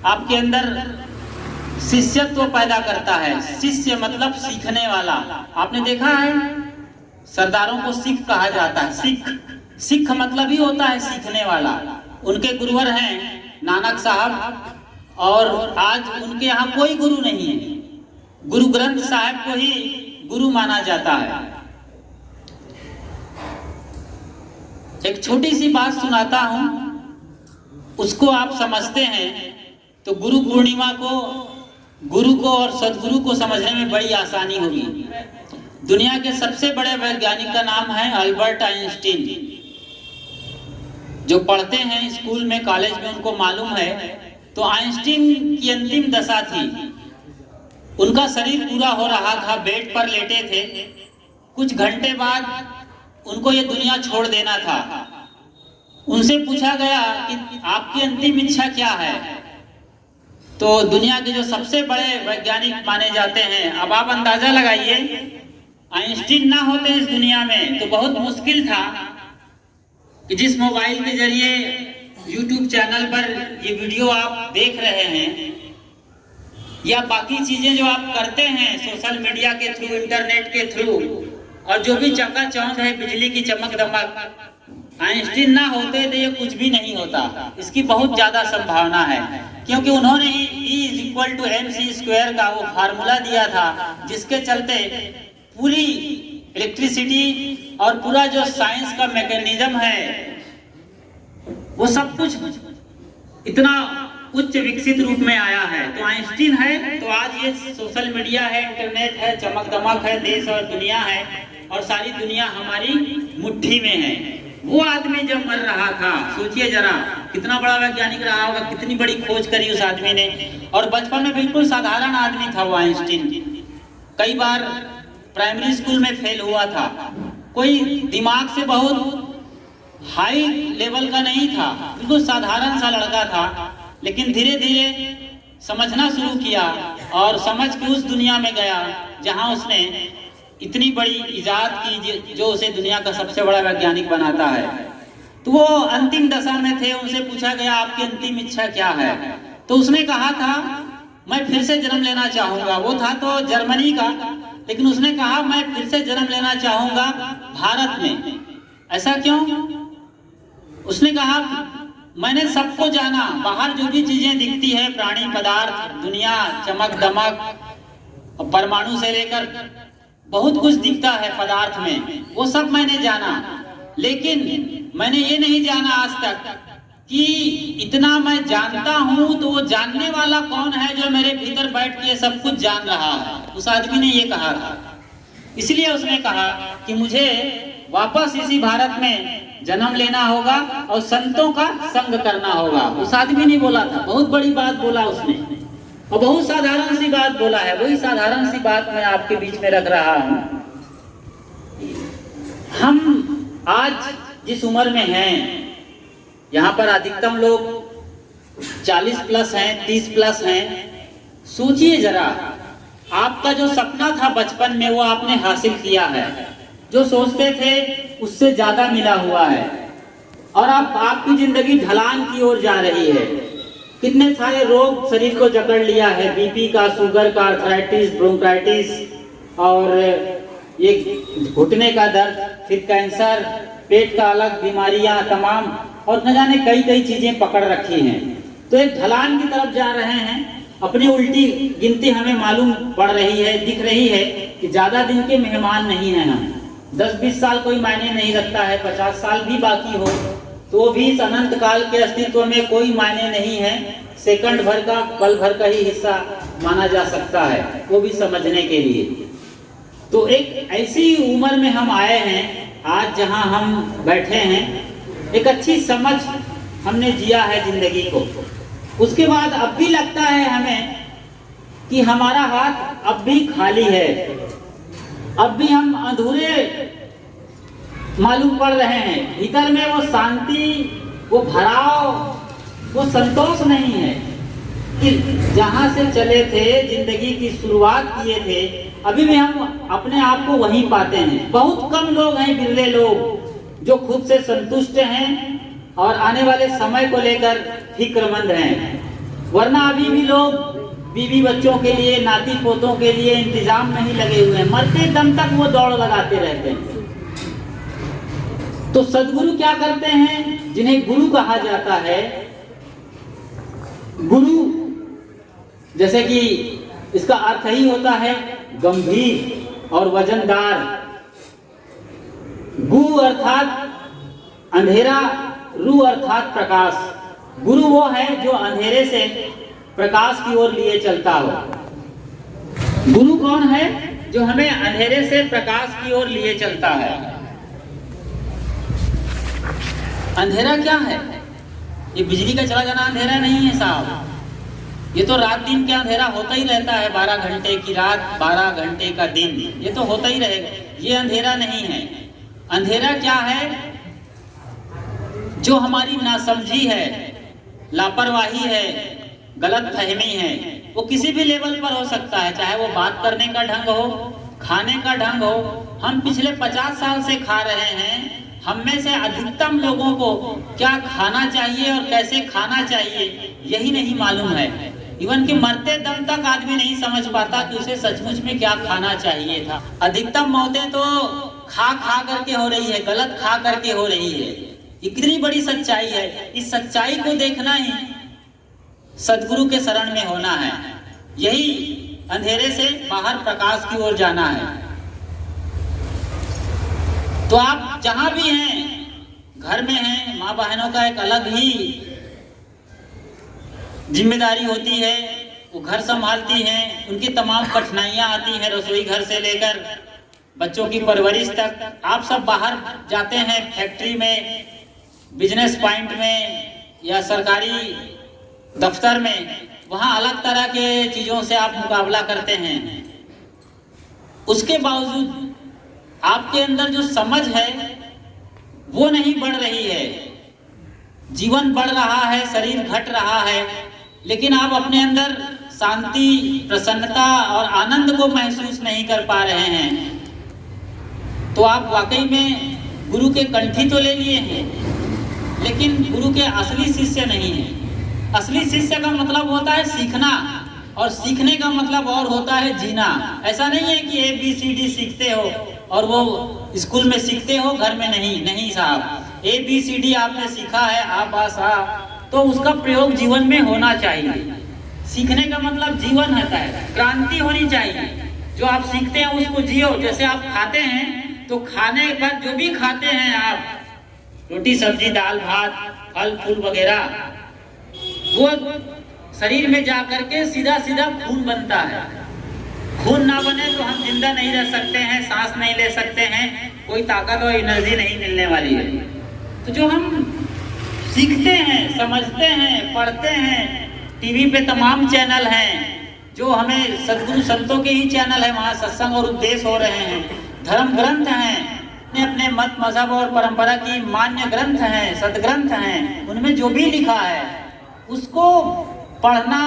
आपके अंदर शिष्यत्व पैदा करता है। शिष्य मतलब सीखने वाला। आपने देखा है सरदारों को सिख कहा जाता है। सिख मतलब ही होता है सीखने वाला। उनके गुरुवर हैं नानक साहब, और आज उनके यहाँ कोई गुरु नहीं है। गुरु ग्रंथ साहब को ही गुरु माना जाता है। एक छोटी सी बात सुनाता हूं, उसको आप समझते हैं तो गुरु पूर्णिमा को, गुरु को और सदगुरु को समझने में बड़ी आसानी होगी। दुनिया के सबसे बड़े वैज्ञानिक का नाम है अल्बर्ट आइंस्टीन। जो पढ़ते हैं स्कूल में, कॉलेज में, उनको मालूम है। तो आइंस्टीन की अंतिम दशा थी। उनका शरीर पूरा हो रहा था, बेड पर लेटे थे। कुछ घंटे बाद उनको ये दुनिया छोड़ देना था। उनसे पूछा गया कि आपकी अंतिम इच्छा क्या है? तो दुनिया के जो सबसे बड़े वैज्ञानिक माने जाते हैं, अब आप अंदाजा लगाइए, आइंस्टीन ना होते इस दुनिया में तो बहुत मुश्किल था कि जिस मोबाइल के जरिए यूट्यूब चैनल पर ये वीडियो आप देख रहे हैं, या बाकी चीजें जो आप करते हैं सोशल मीडिया के थ्रू, इंटरनेट के थ्रू, और जो भी चकाचौंध है, बिजली की चमक दमक, आइंस्टीन ना होते तो ये कुछ भी नहीं होता। इसकी बहुत ज्यादा संभावना है, क्योंकि उन्होंने ही E=mc² का वो फार्मूला दिया था, जिसके चलते पूरी इलेक्ट्रिसिटी और पूरा जो साइंस का मैकेनिज्म है, वो सब कुछ इतना उच्च विकसित रूप में आया है। तो आइंस्टीन है तो आज ये सोशल मीडिया है, इंटरनेट है, चमक दमक है, देश और दुनिया है, और सारी दुनिया हमारी मुट्ठी में है। वो आदमी जब मर रहा था, सोचिए जरा कितना बड़ा वैज्ञानिक रहा होगा, कितनी बड़ी खोज करी उस आदमी ने। और बचपन में बिल्कुल साधारण आदमी था वो आइंस्टीन। कई बार प्राइमरी स्कूल में फेल हुआ था। कोई दिमाग से बहुत हाई लेवल का नहीं था, बिल्कुल साधारण सा लड़का था। लेकिन धीरे धीरे समझना शुरू किया और समझ के उस दुनिया में गया जहां उसने इतनी बड़ी इजाद की जो उसे दुनिया का सबसे बड़ा वैज्ञानिक बनाता है। तो वो अंतिम दशा में थे। उनसे पूछा गया आपकी अंतिम इच्छा क्या है? तो उसने कहा था मैं फिर से जन्म लेना चाहूंगा। वो था तो जर्मनी का, लेकिन उसने कहा मैं फिर से जन्म लेना चाहूंगा भारत में। ऐसा क्यों? उसने कहा मैंने सबको जाना, बाहर जो भी चीजें दिखती है, प्राणी पदार्थ, दुनिया, चमक दमक, परमाणु से लेकर बहुत कुछ दिखता है पदार्थ में, वो सब मैंने जाना। लेकिन मैंने ये नहीं जाना आज तक कि इतना मैं जानता हूं तो वो जानने वाला कौन है जो मेरे भीतर बैठ के सब कुछ जान रहा है। उस आदमी ने ये कहा था। इसलिए उसने कहा कि मुझे वापस इसी भारत में जन्म लेना होगा और संतों का संग करना होगा। उस आदमी ने बोला था, बहुत बड़ी बात बोला उसने, और बहुत साधारण सी बात बोला है। वही साधारण सी बात मैं आपके बीच में रख रहा हूं। हम आज जिस उम्र में हैं, यहाँ पर अधिकतम लोग 40 प्लस हैं, 30 प्लस हैं। सोचिए जरा, आपका जो सपना था बचपन में वो आपने हासिल किया है। जो सोचते थे उससे ज्यादा मिला हुआ है, और अब आपकी जिंदगी ढलान की ओर जा रही है। कितने सारे रोग शरीर को जकड़ लिया है, बीपी का, शुगर का, आर्थराइटिस, ब्रोंकाइटिस, और ये घुटने का दर्द, फिर कैंसर, पेट का अलग बीमारियां तमाम, और न जाने कई कई चीजें पकड़ रखी हैं। तो एक ढलान की तरफ जा रहे हैं। अपनी उल्टी गिनती हमें मालूम पड़ रही है, दिख रही है कि ज्यादा दिन के मेहमान नहीं हैं हम। 10-20 साल कोई मायने नहीं रखता है, 50 साल भी बाकी हो तो भी इस अनंत काल के अस्तित्व में कोई मायने नहीं है। सेकंड भर का, पल भर का ही हिस्सा माना जा सकता है, वो भी समझने के लिए। तो एक ऐसी उम्र में हम आए हैं आज जहां हम बैठे हैं, एक अच्छी समझ हमने जिया है जिंदगी को। उसके बाद अब भी लगता है हमें कि हमारा हाथ अब भी खाली है, अब भी हम अधूरे मालूम पड़ रहे हैं। भीतर में वो शांति, वो भराव, वो संतोष नहीं है कि जहां से चले थे, जिंदगी की शुरुआत किए थे, अभी भी हम अपने आप को वहीं पाते हैं। बहुत कम लोग हैं, बिरले लोग, जो खुद से संतुष्ट हैं और आने वाले समय को लेकर फिक्रमंद हैं। वरना अभी भी लोग बीवी बच्चों के लिए, नाती पोतों के लिए इंतजाम में ही लगे हुए हैं, मरते दम तक वो दौड़ लगाते रहते हैं। तो सदगुरु क्या करते हैं, जिन्हें गुरु कहा जाता है, गुरु जैसे कि इसका अर्थ ही होता है गंभीर और वजनदार। गु अर्थात अंधेरा, रु अर्थात प्रकाश। गुरु वो है जो अंधेरे से प्रकाश की ओर लिए चलता हो। गुरु कौन है, जो हमें अंधेरे से प्रकाश की ओर लिए चलता है। अंधेरा क्या है? ये बिजली का चला जाना अंधेरा नहीं है साहब। ये तो रात दिन का अंधेरा होता ही रहता है, 12 घंटे की रात, 12 घंटे का दिन, ये तो होता ही रहेगा। ये अंधेरा नहीं है। अंधेरा क्या है? जो हमारी नासमझी है, लापरवाही है, गलत फहमी है। वो किसी भी लेवल पर हो सकता है, चाहे वो बात करने का ढंग हो, खाने का ढंग हो। हम पिछले 50 साल से खा रहे हैं। हम में से अधिकतम लोगों को क्या खाना चाहिए और कैसे खाना चाहिए यही नहीं मालूम है। इवन कि मरते दम तक आदमी नहीं समझ पाता कि उसे सचमुच में क्या खाना चाहिए था। अधिकतम मौतें तो खा खा करके हो रही है, गलत खा करके हो रही है। इतनी बड़ी सच्चाई है। इस सच्चाई को देखना ही सदगुरु के शरण में होना है। यही अंधेरे से बाहर प्रकाश की ओर जाना है। तो आप जहां भी हैं, घर में हैं, माँ बहनों का एक अलग ही जिम्मेदारी होती है। वो घर संभालती हैं, उनकी तमाम कठिनाइयां आती हैं, रसोई घर से लेकर बच्चों की परवरिश तक। आप सब बाहर जाते हैं, फैक्ट्री में, बिजनेस पॉइंट में या सरकारी दफ्तर में, वहां अलग तरह के चीजों से आप मुकाबला करते हैं। उसके बावजूद आपके अंदर जो समझ है वो नहीं बढ़ रही है। जीवन बढ़ रहा है, शरीर घट रहा है, लेकिन आप अपने अंदर शांति, प्रसन्नता और आनंद को महसूस नहीं कर पा रहे हैं। तो आप वाकई में गुरु के कंठी तो ले लिए हैं, लेकिन गुरु के असली शिष्य नहीं हैं। असली शिष्य का मतलब होता है सीखना, और सीखने का मतलब और होता है जीना। ऐसा नहीं है कि ABCD सीखते हो और वो स्कूल में सीखते हो, घर में नहीं। नहीं साहब, ABCD आपने सीखा है, तो उसका प्रयोग जीवन में होना चाहिए। सीखने का मतलब जीवन होता है, क्रांति होनी चाहिए। जो आप सीखते हैं उसको जियो। जैसे आप खाते हैं तो खाने के बाद जो भी खाते हैं आप, रोटी सब्जी दाल भात फल फूल वगैरह, वो शरीर में जा करके सीधा सीधा खून बनता है। खून ना बने तो हम जिंदा नहीं रह सकते हैं, सांस नहीं ले सकते हैं, कोई ताकत और एनर्जी नहीं मिलने वाली है। तो जो हम सीखते हैं, समझते हैं, पढ़ते हैं, टीवी पे तमाम चैनल हैं जो हमें सदगुरु संतों के ही चैनल है, वहाँ सत्संग और उपदेश हो रहे हैं। धर्म ग्रंथ हैं, अपने अपने मत मजहब और परंपरा की मान्य ग्रंथ हैं, सदग्रंथ हैं। उनमें जो भी लिखा है उसको पढ़ना,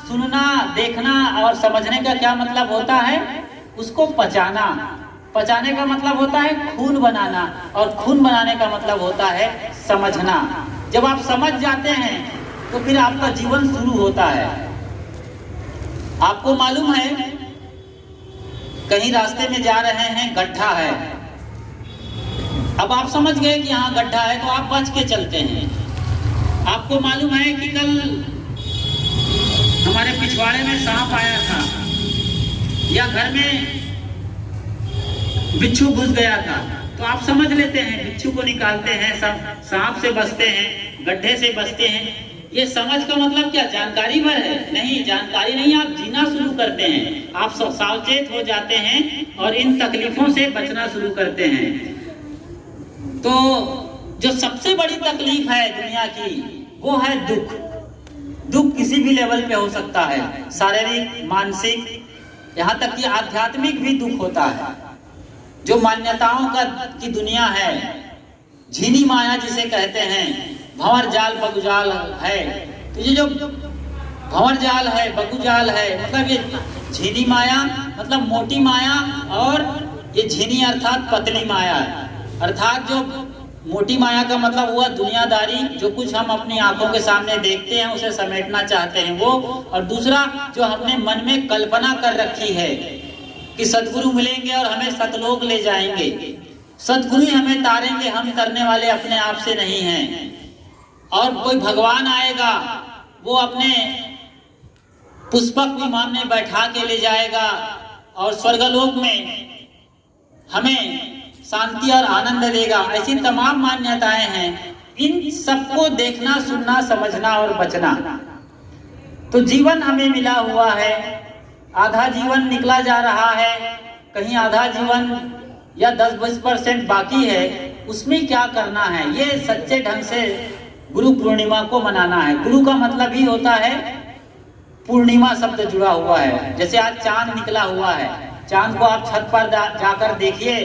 सुनना, देखना और समझने का क्या मतलब होता है? उसको पचाना। पचाने का मतलब होता है खून बनाना, और खून बनाने का मतलब होता है समझना। जब आप समझ जाते हैं तो फिर आपका जीवन शुरू होता है। आपको मालूम है, कहीं रास्ते में जा रहे हैं, गड्ढा है। अब आप समझ गए कि यहाँ गड्ढा है, तो आप बच के चलते हैं। आपको मालूम है कि कल हमारे पिछवाड़े में सांप आया था, या घर में बिच्छू घुस गया था, तो आप समझ लेते हैं, बिच्छू को निकालते हैं, सब सांप से बचते हैं, गड्ढे से बचते हैं। ये समझ का मतलब क्या? जानकारी भर है? नहीं, जानकारी नहीं, आप जीना शुरू करते हैं। आप सब सावचेत हो जाते हैं और इन तकलीफों से बचना शुरू करते हैं। तो जो सबसे बड़ी तकलीफ है दुनिया की, वो है दुख। दुख किसी भी लेवल पे हो सकता है, शारीरिक, मानसिक, यहाँ तक कि आध्यात्मिक भी दुख होता है। जो मान्यताओं की दुनिया है, झीनी माया जिसे कहते हैं, भंवर जाल बगुजाल है। तो ये जो भंवर जाल है, बगुजाल है, मतलब ये झीनी माया मतलब मोटी माया, और ये झीनी अर्थात पतली माया, अर्थात जो मोटी माया का मतलब हुआ दुनियादारी, जो कुछ हम अपनी आंखों के सामने देखते हैं उसे समेटना चाहते हैं वो। और दूसरा जो हमने मन में कल्पना कर रखी है कि सदगुरु मिलेंगे और हमें सतलोक ले जाएंगे, सदगुरु ही हमें तारेंगे, हम तरने वाले अपने आप से नहीं हैं। और कोई भगवान आएगा, वो अपने पुष्पक विमान में बैठा के ले जाएगा और स्वर्गलोक में हमें शांति और आनंद देगा। ऐसी तमाम मान्यताएं हैं। इन सबको देखना, सुनना, समझना और बचना। तो जीवन हमें मिला हुआ है, आधा जीवन निकला जा रहा है, कहीं आधा जीवन या 10-20% बाकी है, उसमें क्या करना है, ये सच्चे ढंग से गुरु पूर्णिमा को मनाना है। गुरु का मतलब ही होता है, पूर्णिमा शब्द जुड़ा हुआ है। जैसे आज चांद निकला हुआ है, चांद को आप छत पर जाकर देखिए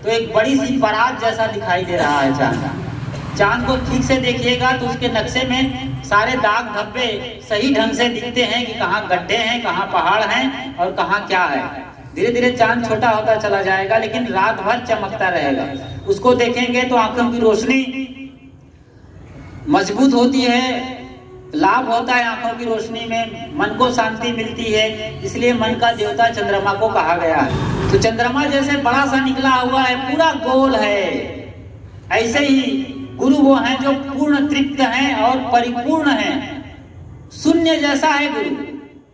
तो एक बड़ी सी बारात जैसा दिखाई दे रहा है चांद। चांद को ठीक से देखिएगा तो उसके नक्शे में सारे दाग धब्बे सही ढंग से दिखते हैं कि कहाँ गड्ढे हैं, कहाँ पहाड़ हैं और कहाँ क्या है। धीरे धीरे चांद छोटा होता चला जाएगा, लेकिन रात भर चमकता रहेगा। उसको देखेंगे तो आंखों की रोशनी मजबूत होती है, लाभ होता है आंखों की रोशनी में, मन को शांति मिलती है। इसलिए मन का देवता चंद्रमा को कहा गया है। तो चंद्रमा जैसे बड़ा सा निकला हुआ है, पूरा गोल है, ऐसे ही गुरु वो हैं जो पूर्ण तृप्त हैं और परिपूर्ण हैं। शून्य जैसा है गुरु,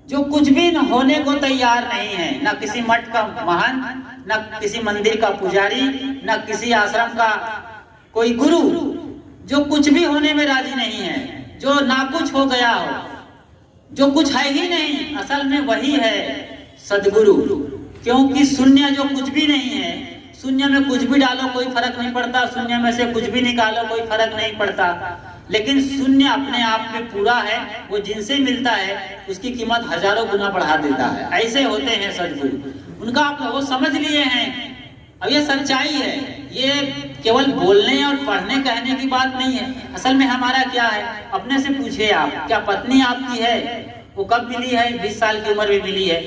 जो कुछ भी न होने को तैयार नहीं है, न किसी मठ का महंत, न किसी मंदिर का पुजारी, न किसी आश्रम का कोई गुरु, जो कुछ भी होने में राजी नहीं है, जो ना कुछ हो गया हो, जो कुछ है ही नहीं, असल में वही है सदगुरु। क्योंकि शून्य जो कुछ भी नहीं है, शून्य में कुछ भी डालो कोई फर्क नहीं पड़ता, शून्य में से कुछ भी निकालो कोई फर्क नहीं पड़ता। लेकिन शून्य अपने आप में पूरा है, वो जिनसे मिलता है उसकी कीमत हजारों गुना बढ़ा देता है। ऐसे होते हैं सदगुरु, उनका आप वो समझ लिए हैं। अब ये सच्चाई है, ये केवल बोलने और पढ़ने कहने की बात नहीं है। असल में हमारा क्या है, अपने से पूछिए आप, क्या पत्नी आपकी है, वो कब मिली है? 20 साल की उम्र में मिली है,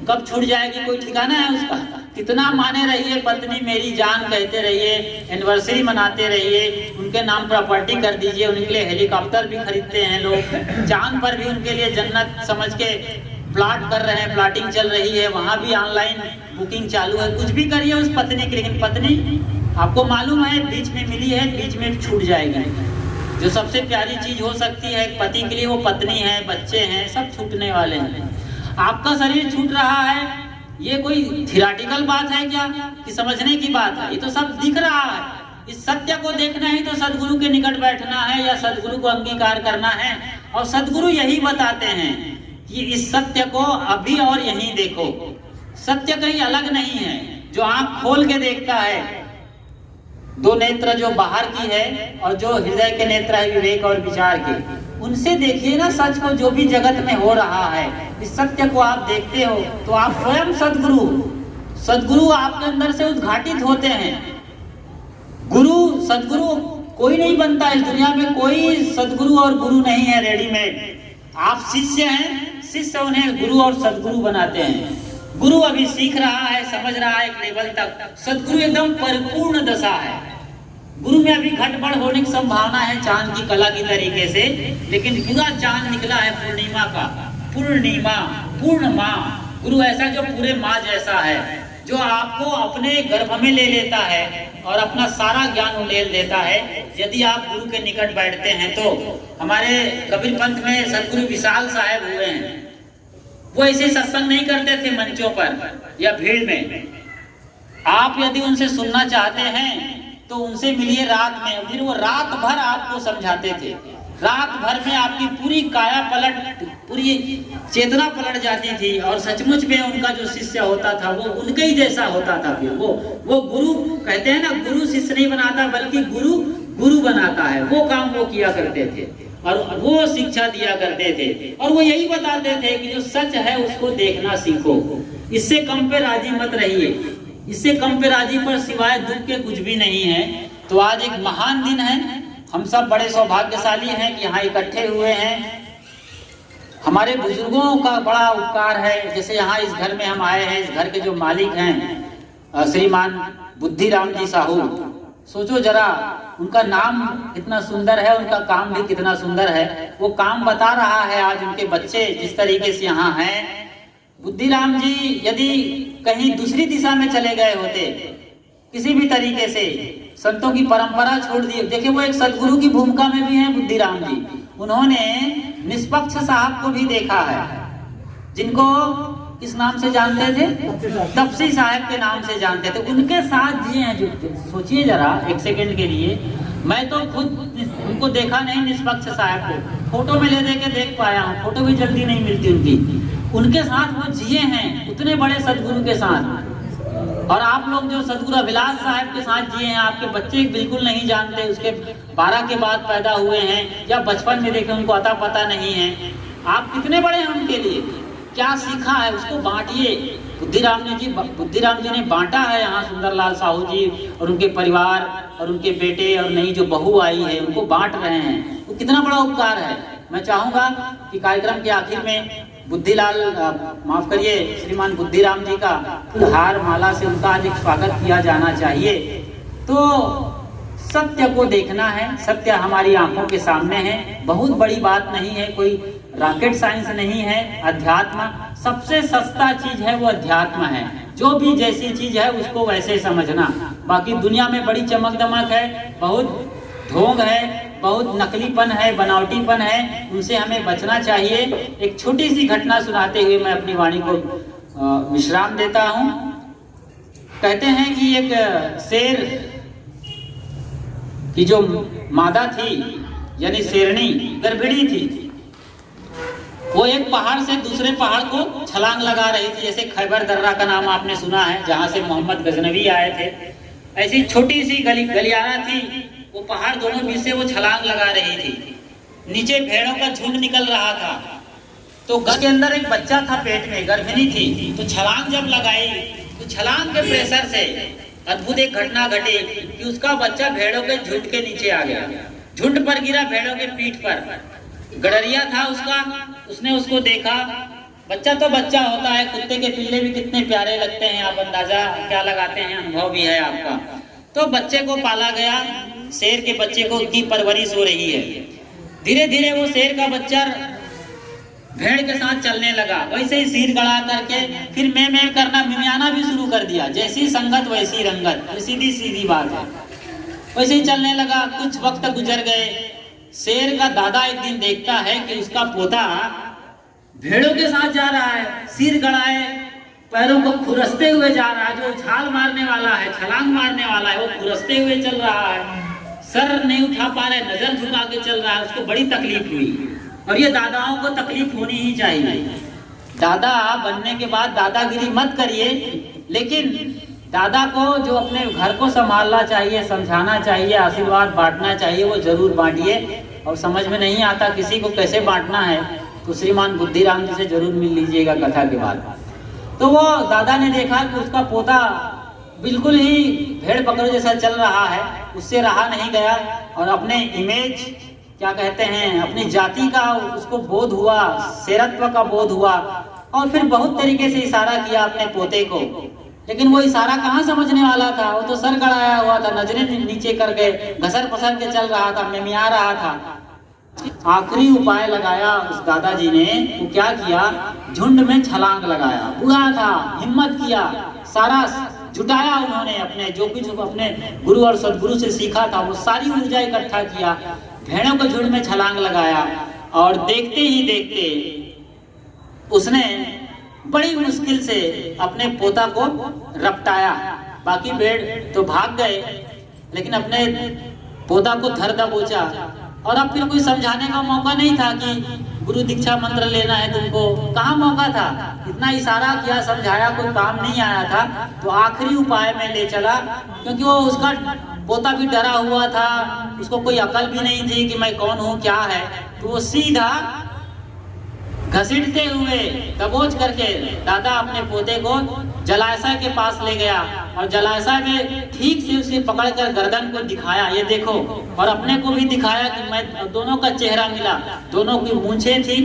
कब छूट जाएगी कोई ठिकाना है उसका? कितना माने रहिए पत्नी मेरी जान कहते रहिए, एनिवर्सरी मनाते रहिए, उनके नाम प्रॉपर्टी कर दीजिए, उनके लिए हेलीकॉप्टर भी खरीदते हैं लोग, चांद पर भी उनके लिए जन्नत समझ के प्लाट कर रहे हैं, प्लाटिंग चल रही है, वहां भी ऑनलाइन बुकिंग चालू है। कुछ भी करिए उस पत्नी की, लेकिन पत्नी आपको मालूम है बीच में मिली है, बीच में छूट जाएगी। जो सबसे प्यारी चीज हो सकती है पति के लिए, वो पत्नी है, बच्चे हैं, सब छूटने वाले हैं। आपका शरीर छूट रहा है, ये कोई थियोरेटिकल बात है क्या कि समझने की बात है? ये तो सब दिख रहा है। इस सत्य को देखना ही तो सदगुरु के निकट बैठना है या सदगुरु को अंगीकार करना है। और सदगुरु यही बताते हैं कि इस सत्य को अभी और यहीं देखो। सत्य कहीं अलग नहीं है। जो आंख खोल के देखता है, दो नेत्र जो बाहर की है और जो हृदय के नेत्र है विवेक और विचार के, उनसे देखिए ना सच को, जो भी जगत में हो रहा है। इस सत्य को आप देखते हो तो आप स्वयं सदगुरु आपके अंदर से उद्घाटित होते हैं। सदगुरु कोई नहीं बनता इस दुनिया में, कोई सदगुरु और गुरु नहीं है रेडीमेड। आप शिष्य हैं, शिष्य उन्हें गुरु और सदगुरु बनाते हैं। गुरु अभी सीख रहा है, समझ रहा है एक लेवल तक, सदगुरु एकदम परिपूर्ण दशा है। गुरु में अभी घटबढ़ होने की संभावना है चांद की कला की तरीके से, लेकिन पूरा चांद निकला है पूर्णिमा का। पूर्णिमा, पूर्णमा, गुरु ऐसा जो पूरे माँ जैसा है, जो आपको अपने गर्भ में ले लेता है और अपना सारा ज्ञान उड़ेल देता है यदि आप गुरु के निकट बैठते हैं तो। हमारे कबीर पंथ में सदगुरु विशाल साहब हुए हैं, वो ऐसे सत्संग नहीं करते थे मंचों पर या भीड़ में। आप यदि उनसे सुनना चाहते हैं तो उनसे मिलिए रात में, फिर वो रात भर आपको समझाते थे। रात भर में आपकी पूरी काया पलट, पूरी चेतना पलट जाती थी और सचमुच में उनका जो शिष्य होता था वो उनके ही जैसा होता था। फिर वो गुरु कहते हैं ना, गुरु शिष्य नहीं बनाता बल्कि गुरु गुरु बनाता है। वो काम वो किया करते थे और वो शिक्षा दिया करते थे और वो यही बताते थे कि जो सच है उसको देखना सीखो, इससे कम पे राजी मत रहिए, इससे कम पे राजी पर सिवाय दुख के कुछ भी नहीं है। तो आज एक महान दिन है, हम सब बड़े सौभाग्यशाली हैं कि यहाँ इकट्ठे हुए हैं। हमारे बुजुर्गों का बड़ा उपकार है, जैसे यहाँ इस घर में हम आए हैं, इस घर के जो मालिक हैं श्रीमान बुद्धिराम जी साहू, सोचो जरा, उनका नाम कितना सुंदर है, उनका काम भी कितना सुंदर है। वो काम बता रहा है आज उनके बच्चे जिस तरीके से यहाँ हैं। बुद्धिराम जी यदि कहीं दूसरी दिशा में चले गए होते, किसी भी तरीके से संतों की परंपरा छोड़ दी, देखिए वो एक सदगुरु की भूमिका में भी हैं बुद्धिराम जी। उन्होंने निष्पक्ष साहब को भी देखा है, जिनको किस नाम से जानते थे, तपसी साहब के नाम से जानते थे। उनके साथ जिए हैं। जो सोचिए जरा एक सेकंड के लिए, मैं तो खुद उनको देखा नहीं, निष्पक्ष साहब को फोटो में ले दे के देख पाया हूँ, फोटो भी जल्दी नहीं मिलती उनकी। उनके साथ वो जिए हैं, उतने बड़े सदगुरु के साथ। और आप लोग जो सदगुरु अभिलाष साहब के साथ जिए हैं, आपके बच्चे बिल्कुल नहीं जानते, उसके 12 के बाद पैदा हुए हैं या बचपन में देखे, उनको अता पता नहीं है। आप कितने बड़े हैं उनके लिए, क्या सीखा है उसको बांटिए। बुद्धिराम जी ने बांटा है यहाँ, सुंदरलाल साहू जी और उनके परिवार और उनके बेटे और नई जो बहू आई है उनको बांट रहे हैं। वो कितना बड़ा उपकार है। मैं चाहूंगा कि कार्यक्रम के आखिर में माफ करिए, श्रीमान बुद्धिराम जी का हार माला से उनका अधिक स्वागत किया जाना चाहिए। तो सत्य को देखना है, सत्य हमारी आंखों के सामने है, बहुत बड़ी बात नहीं है, कोई रॉकेट साइंस नहीं है। अध्यात्म सबसे सस्ता चीज है, वो अध्यात्म है। जो भी जैसी चीज है उसको वैसे समझना। बाकी दुनिया में बड़ी चमक दमक है, बहुत ढोंग है, बहुत नकलीपन है, बनावटीपन है, उनसे हमें बचना चाहिए। एक छोटी सी घटना सुनाते हुए मैं अपनी वाणी को विश्राम देता हूँ। कहते हैं कि एक शेर की जो मादा थी, यानी शेरनी, गर्भिणी थी, वो एक पहाड़ से दूसरे पहाड़ को छलांग लगा रही थी। जैसे खैबर दर्रा का नाम आपने सुना है, जहाँ से मोहम्मद गजनवी आए थे, ऐसी छोटी सी गलियारा थी, वो पहाड़ दोनों बीच से वो छलांग लगा रही थी। नीचे भेड़ों का झुंड निकल रहा था, तो घर के अंदर एक बच्चा था पेट में, गर्भिणी थी। तो छलांग जब लगाई तो छलांग के प्रेशर से अद्भुत एक घटना घटी कि उसका बच्चा भेड़ों के झुंड के नीचे आ गया, झुंड पर गिरा, भेड़ों के पीठ पर। गडरिया था उसका, उसने उसको देखा। बच्चा तो बच्चा होता है, कुत्ते के पिल्ले भी कितने प्यारे लगते हैं, आप अंदाजा क्या लगाते हैं, अनुभव भी है आपका। तो बच्चे को पाला गया, शेर के बच्चे को की परवरिश हो रही है। धीरे धीरे वो शेर का बच्चा भेड़ के साथ चलने लगा, वैसे ही सिर गड़ा करके फिर मैं करना, मिमियाना भी शुरू कर दिया। जैसी संगत वैसी रंगत, सीधी सीधी बात है। वैसे ही चलने लगा। कुछ वक्त गुजर गए। शेर का दादा एक दिन देखता है कि उसका पोता भेड़ों के साथ जा रहा है, सिर गड़ाए, पैरों को खुरसते हुए जा रहा है। जो उछाल मारने वाला है, छलांग मारने वाला है, वो खुरसते हुए चल रहा है, सर नहीं उठा पा रहे, नजर झुका के चल रहा है। उसको बड़ी तकलीफ हुई। और ये दादाओं को तकलीफ होनी ही चाहिए। दादा बनने के बाद दादागिरी मत करिए, लेकिन दादा को जो अपने घर को संभालना चाहिए, समझाना चाहिए, आशीर्वाद बांटना चाहिए, वो जरूर बांटिए। और समझ में नहीं आता किसी को कैसे बांटना है तो श्रीमान बुद्धिराम जी से जरूर मिल लीजिएगा कथा के बाद। तो वो दादा ने देखा कि उसका पोता बिल्कुल ही भेड़ पकड़े जैसा चल रहा है, उससे रहा नहीं गया और अपने इमेज, क्या कहते हैं, अपनी जाति का उसको बोध हुआ, शेरत्व का बोध हुआ। और फिर बहुत तरीके से इशारा किया अपने पोते को, लेकिन वो इशारा कहाँ समझने वाला था। वो तो सर गड़ाया हुआ था, नजरें नीचे करके घसर पसर के चल रहा था, मिमिया रहा था। आखिरी उपाय लगाया उस दादाजी ने। वो क्या किया, झुंड में छलांग लगाया। बूढ़ा था, हिम्मत किया, सारा जुटाया उन्होंने, अपने जो कुछ अपने गुरु और सदगुरु से सीखा था वो सारी ऊर्जा इकट्ठा किया, भेड़ों के झुंड में छलांग लगाया। और देखते ही देखते उसने बड़ी मुश्किल से अपने पोता को रपटाया। बाकी भेड़ तो भाग गए, लेकिन अपने पोता को धर दबोचा। और अब फिर कोई समझाने का मौका नहीं था कि गुरु दीक्षा मंत्र लेना है तुमको, कहाँ मौका था। इतना इशारा किया, समझाया, कोई काम नहीं आया था। तो आखिरी उपाय में ले चला, क्योंकि वो उसका पोता भी डरा हुआ था, उसको कोई अकल भी नहीं थी कि मैं कौन हूँ, क्या है। तो वो सीधा घसीटते हुए दबोच करके दादा अपने पोते को जलाशय के पास ले गया और जलाशय में ठीक से उसे पकड़कर गर्दन को दिखाया, ये देखो, और अपने को भी दिखाया कि मैं, दोनों का चेहरा मिला। दोनों की मूंछें थी,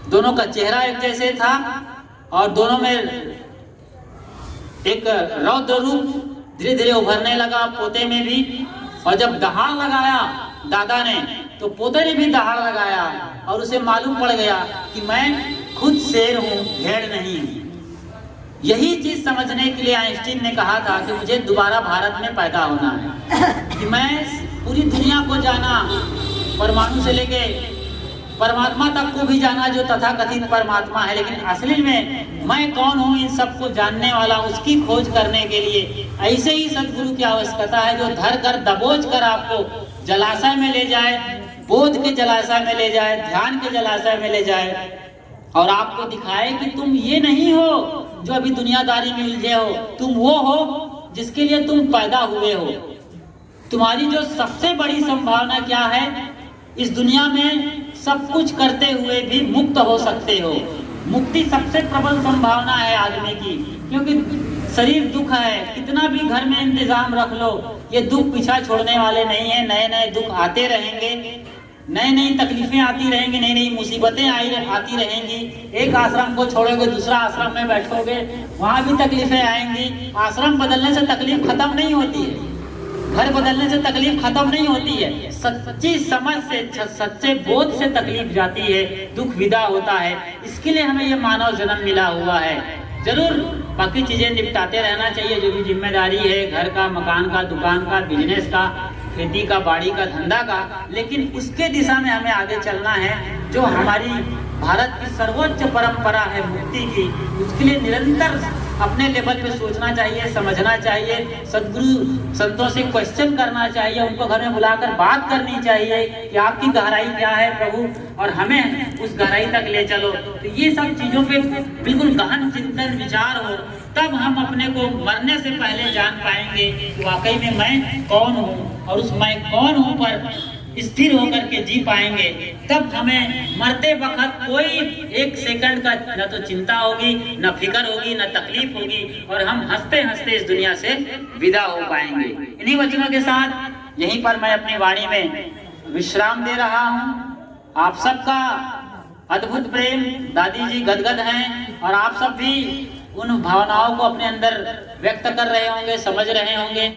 दोनों का चेहरा एक जैसे था और दोनों में एक रौद्र रूप धीरे धीरे उभरने लगा पोते में भी, और जब दहाड़ लगाया दादा ने तो पोते ने भी दहाड़ लगाया, और उसे मालूम पड़ गया कि मैं खुद शेर हूँ, भेड़ नहीं। यही चीज समझने के लिए आइंस्टीन ने कहा था कि मुझे दोबारा भारत में पैदा होना है, कि मैं पूरी दुनिया को जाना, परमाणु से लेके परमात्मा तक को भी जाना जो तथाकथित परमात्मा है, लेकिन असली में मैं कौन हूँ इन सबको जानने वाला, उसकी खोज करने के लिए ऐसे ही सदगुरु की आवश्यकता है, जो धर कर दबोच कर आपको जलाशय में ले जाए, बोध के जलाशय में ले जाए, ध्यान के जलाशय में ले जाए, और आपको दिखाए कि तुम ये नहीं हो जो अभी दुनियादारी में उलझे हो, तुम वो हो जिसके लिए तुम पैदा हुए हो। तुम्हारी जो सबसे बड़ी संभावना क्या है, इस दुनिया में सब कुछ करते हुए भी मुक्त हो सकते हो। मुक्ति सबसे प्रबल संभावना है आदमी की, क्योंकि शरीर दुख है, कितना भी घर में इंतजाम रख लो, ये दुख पीछा छोड़ने वाले नहीं है। नए नए दुख आते रहेंगे, नई नई तकलीफें आती रहेंगी, नई नई मुसीबतें आती रहेंगी। एक आश्रम को छोड़ोगे दूसरा आश्रम में बैठोगे, वहाँ भी तकलीफें आएंगी। आश्रम बदलने से तकलीफ खत्म नहीं होती है, घर बदलने से तकलीफ खत्म नहीं होती है। सच्ची समझ से, सच्चे बोध से तकलीफ जाती है, दुख विदा होता है। इसके लिए हमें ये मानव जन्म मिला हुआ है। जरूर बाकी चीजें निपटाते रहना चाहिए, जो भी जिम्मेदारी है, घर का, मकान का, दुकान का, बिजनेस का, खेती का, बाड़ी का, धंधा का, लेकिन उसके दिशा में हमें आगे चलना है। जो हमारी भारत की सर्वोच्च परंपरा है मुक्ति की, उसके लिए निरंतर अपने लेवल पे सोचना चाहिए, समझना चाहिए, सदगुरु संतों से क्वेश्चन करना चाहिए, उनको घर में बुलाकर बात करनी चाहिए कि आपकी गहराई क्या है प्रभु, और हमें उस गहराई तक ले चलो। तो ये सब चीजों पे बिल्कुल गहन चिंतन विचार हो, तब हम अपने को मरने से पहले जान पाएंगे कि वाकई में मैं कौन हूँ, और उस मैं कौन हूँ पर स्थिर होकर के जी पाएंगे। तब हमें मरते वक्त कोई एक सेकंड का न तो चिंता होगी, न फिक्र होगी, न तकलीफ होगी, और हम हंसते हंसते इस दुनिया से विदा हो पाएंगे। इन्हीं वचनों के साथ यहीं पर मैं अपनी वाणी में विश्राम दे रहा हूँ। आप सबका अद्भुत प्रेम, दादी जी गदगद हैं, और आप सब भी उन भावनाओं को अपने अंदर व्यक्त कर रहे होंगे, समझ रहे होंगे।